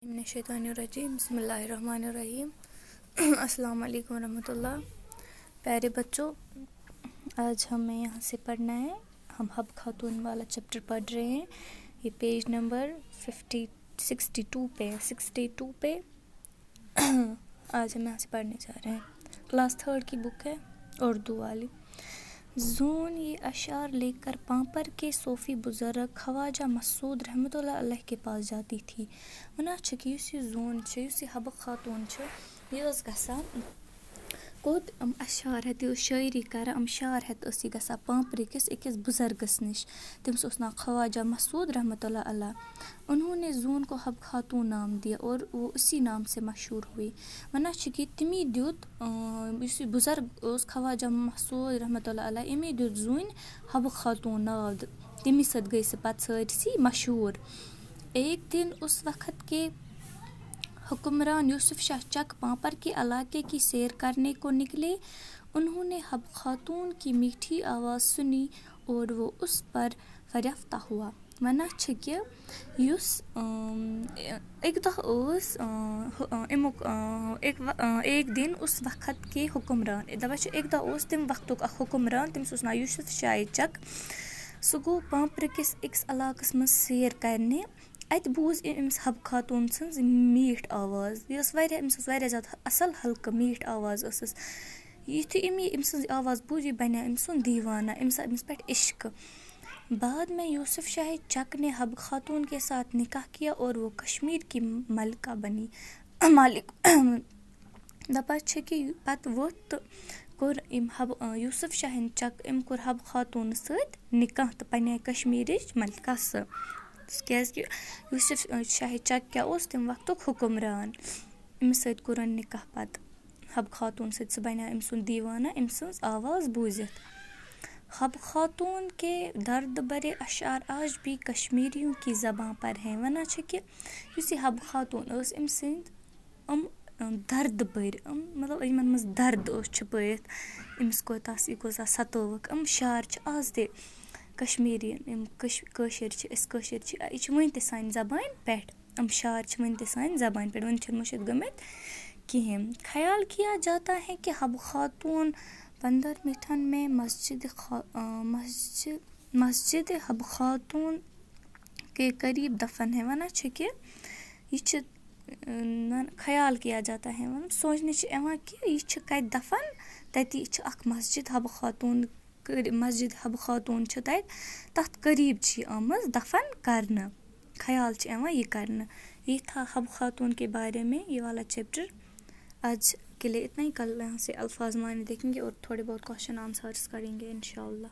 मिनश्शैतानिर्रजीम बिस्मिल्लाहिर्रहमानिर्रहीम अस्सलाम वालेकुम रहमतुल्लाह। प्यारे बच्चों, आज हमें यहाँ से पढ़ना है। हम हब खातून वाला चैप्टर पढ़ रहे हैं। ये पेज नंबर 62 पे आज हम यहाँ से पढ़ने जा रहे हैं। क्लास 3 की बुक है, उर्दू वाली। जून ये अशार लेकर पांपर के सोफ़ी बुज़ुर्ग ख्वाजा मसूद रहमतुल्लाह अलैह के पास जाती थी। वना कि जून हब खातून गसान कोत अशार हेत शायरी कर शार हेत गसान पांपर किस बुज़ुर्गस नश। तमिस नाम ख्वाजा मसूद रहमतुल्लाह अलैह। उन्होंने जून को हब खातून नाम दिया और वो उसी नाम से मशहूर हुई। वना कि तमी दुत बुज़ुर्ग ख्वाजा मसूद रहमतुल्लाह अलैह अमे दुत जून हब खातून नाव। तमी सत गई से पत सारसी मशहूर। एक दिन उस वक़्त के हुक्मरान यूसुफ शाह चक पांपर के इलाके की सैर करने को निकले। उन्होंने हब खातून की मीठी आवाज़ सुनी और वो उस पर फ़रिफ्ता हुआ। वना कि एक दिन उस वक़्त के हुक्मरान एक दह तम वक्त हुक्मरान तमिस नाम यूसुफ शाह चक। सह गो पांपर किस अक्स इलाकस मज सैर करने। अत बूझ अमिस हब खातून सज मीठ आवाज़। अमिस ज़्यादा असल हल्का मीठ आवाज़ स। युथी अमिस आवाज़ बूझ यह बने अमिस दीवाना। अमिस पे इश्क। बाद में यूसुफ शाह चक ने हब खातून के साथ निकाह किया और वो कश्मीर की मलिका बनी। मालिक दपा कि पत वोत कोर यूसुफ शाह चक कोर हब खातून सत निकाह तो पन्ने कश्मीर मलिका क्या यूसुफ शाह चक क्या तम वक्त हुक्मरान। अमिस सत कोर निकाह पत हब खातून सत सह बने अमिस दीवाना अमिस आवाज़ बूझित। हब खातून के दर्द भरे अशार आज भी कश्मीरियों की ज़बां पर हैं। वना कि हब खातून अमिस दर्द भर मतलब इन मज दर्द छुपैत। अमिस कोता सतोवक शार आज ते कश्मीरी कशर वन ते सान ज़बान पे। शार वन ते सान ज़बान पे वन मुश्त गमित कहें। ख्याल किया जाता है कि हब खातून 15 मिठन में मस्जिद हब खातून के करीब दफन है। वना कि यह ख्याल किया जाता है मतलब सोचने कि यह कत दफन तती मस्जिद हब खातून तथ करीब आमज दफन करना। ख्याल यह करना। ये था हब खातून के बारे में ये वाला चैप्टर। आज के लिए इतना ही। कल यहाँ से अल्फाज माने देखेंगे और थोड़े बहुत क्वेश्चन आंसर्स करेंगे इंशाअल्लाह।